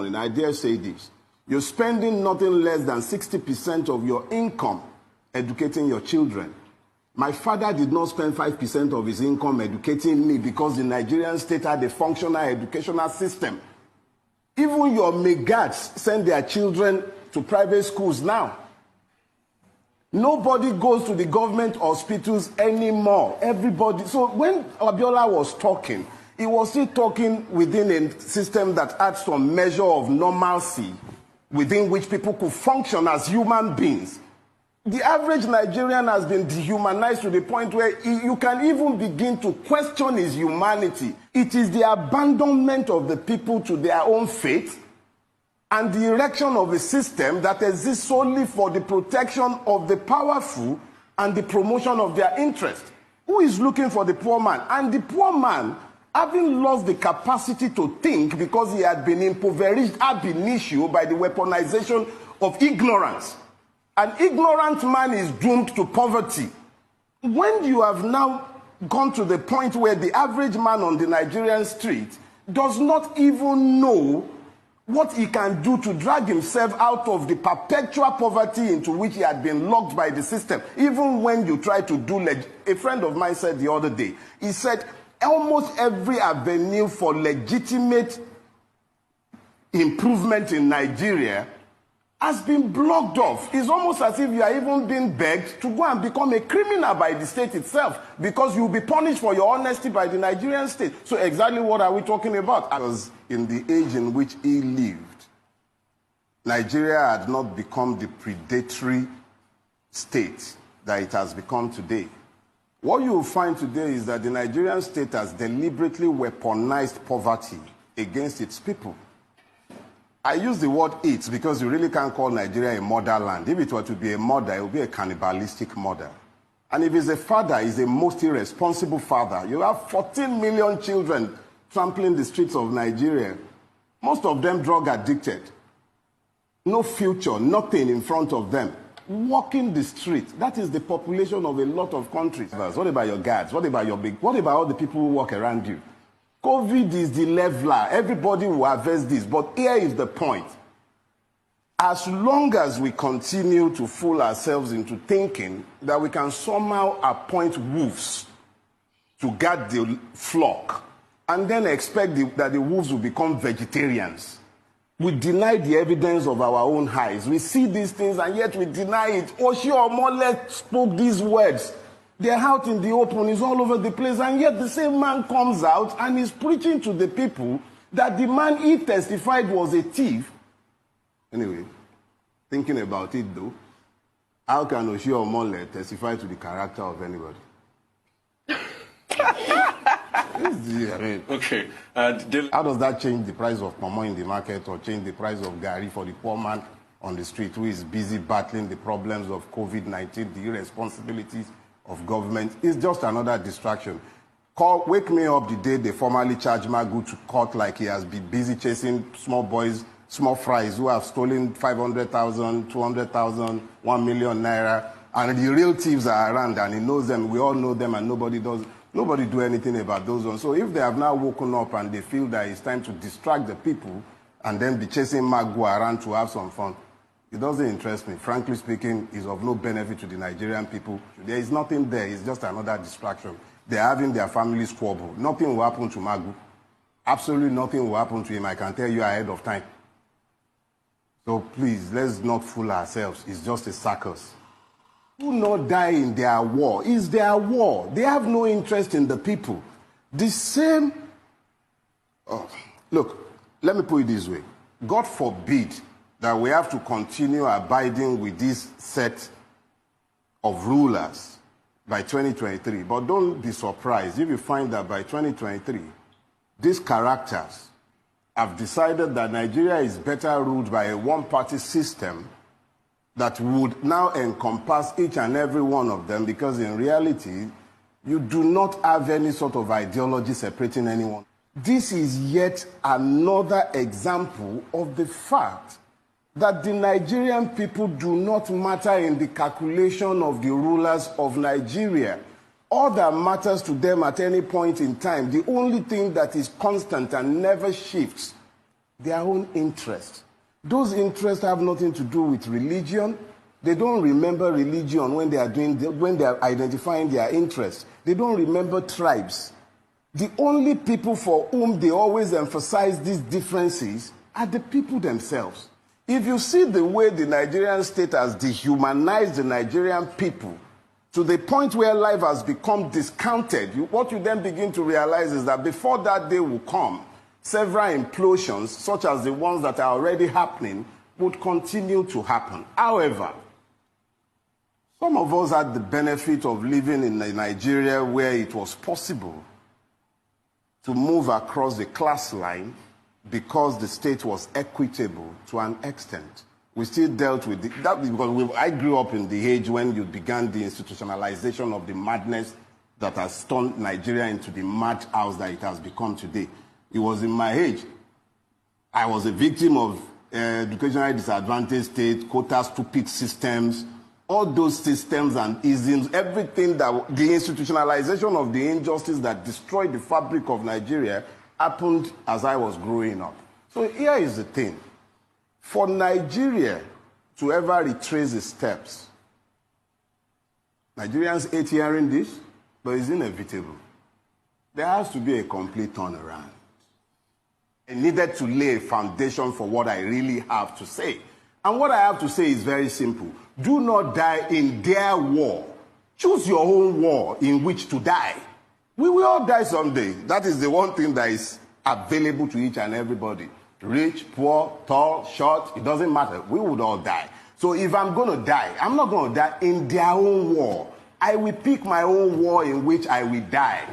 and I dare say this, you're spending nothing less than 60% of your income educating your children. My father did not spend 5% of his income educating me because the Nigerian state had a functional educational system. Even your megats send their children to private schools now. Nobody goes to the government hospitals anymore. Everybody. So when Abiola was talking, he was still talking within a system that had some measure of normalcy within which people could function as human beings. The average Nigerian has been dehumanized to the point where you can even begin to question his humanity. It is the abandonment of the people to their own fate and the erection of a system that exists solely for the protection of the powerful and the promotion of their interest. Who is looking for the poor man? And the poor man, having lost the capacity to think because he had been impoverished ab initio by the weaponization of ignorance. An ignorant man is doomed to poverty. When you have now gone to the point where the average man on the Nigerian street does not even know what he can do to drag himself out of the perpetual poverty into which he had been locked by the system, even when you try to do... A friend of mine said the other day, he said, almost every avenue for legitimate improvement in Nigeria has been blocked off. It's almost as if you are even being begged to go and become a criminal by the state itself because you'll be punished for your honesty by the Nigerian state. So exactly what are we talking about? Because in the age in which he lived, Nigeria had not become the predatory state that it has become today. What you will find today is that the Nigerian state has deliberately weaponized poverty against its people. I use the word it because you really can't call Nigeria a motherland. If it were to be a mother, it would be a cannibalistic mother. And if it's a father, it's a most irresponsible father. You have 14 million children trampling the streets of Nigeria, most of them drug addicted. No future, nothing in front of them. Walking the street, that is the population of a lot of countries. What about your guards? What about all the people who walk around you? COVID is the leveler. Everybody will harvest this. But here is the point. As long as we continue to fool ourselves into thinking that we can somehow appoint wolves to guard the flock and then expect that the wolves will become vegetarians, we deny the evidence of our own eyes. We see these things and yet we deny it. Oshie Omole spoke these words. They're out in the open, it's all over the place, and yet the same man comes out and is preaching to the people that the man he testified was a thief. Anyway, thinking about it though, how can Oshie Omole testify to the character of anybody? Okay. How does that change the price of pomo in the market or change the price of gari for the poor man on the street who is busy battling the problems of COVID-19, the irresponsibilities of government? It's just another distraction. Wake me up the day they formally charge Magu to court like he has been busy chasing small boys, small fries who have stolen 500,000, 200,000, 1 million naira, and the real thieves are around and he knows them. We all know them and nobody do anything about those ones. So if they have now woken up and they feel that it's time to distract the people and then be chasing Magu around to have some fun, it doesn't interest me. Frankly speaking, it's of no benefit to the Nigerian people. There is nothing there. It's just another distraction. They're having their family squabble. Nothing will happen to Magu. Absolutely nothing will happen to him. I can tell you ahead of time. So please, let's not fool ourselves. It's just a circus. Do not die in their war. It's their war. They have no interest in the people. The same... Look, let me put it this way. God forbid that we have to continue abiding with this set of rulers by 2023. But don't be surprised if you find that by 2023, these characters have decided that Nigeria is better ruled by a one-party system that would now encompass each and every one of them, because in reality, you do not have any sort of ideology separating anyone. This is yet another example of the fact that the Nigerian people do not matter in the calculation of the rulers of Nigeria. All that matters to them at any point in time, the only thing that is constant and never shifts, their own interests. Those interests have nothing to do with religion. They don't remember religion when they are identifying their interests. They don't remember tribes. The only people for whom they always emphasize these differences are the people themselves. If you see the way the Nigerian state has dehumanized the Nigerian people to the point where life has become discounted, what you then begin to realize is that before that day will come, several implosions, such as the ones that are already happening, would continue to happen. However, some of us had the benefit of living in Nigeria where it was possible to move across the class line because the state was equitable to an extent. We still dealt with that because I grew up in the age when you began the institutionalization of the madness that has turned Nigeria into the madhouse that it has become today. It was in my age. I was a victim of educationally disadvantaged state, quota stupid systems, all those systems and isms, everything that the institutionalization of the injustice that destroyed the fabric of Nigeria happened as I was growing up. So here is the thing. For Nigeria to ever retrace its steps, Nigerians hate hearing this, but it's inevitable. There has to be a complete turnaround. I needed to lay a foundation for what I really have to say. And what I have to say is very simple. Do not die in their war. Choose your own war in which to die. We will all die someday. That is the one thing that is available to each and everybody. Rich, poor, tall, short, it doesn't matter. We would all die. So if I'm going to die, I'm not going to die in their own war. I will pick my own war in which I will die.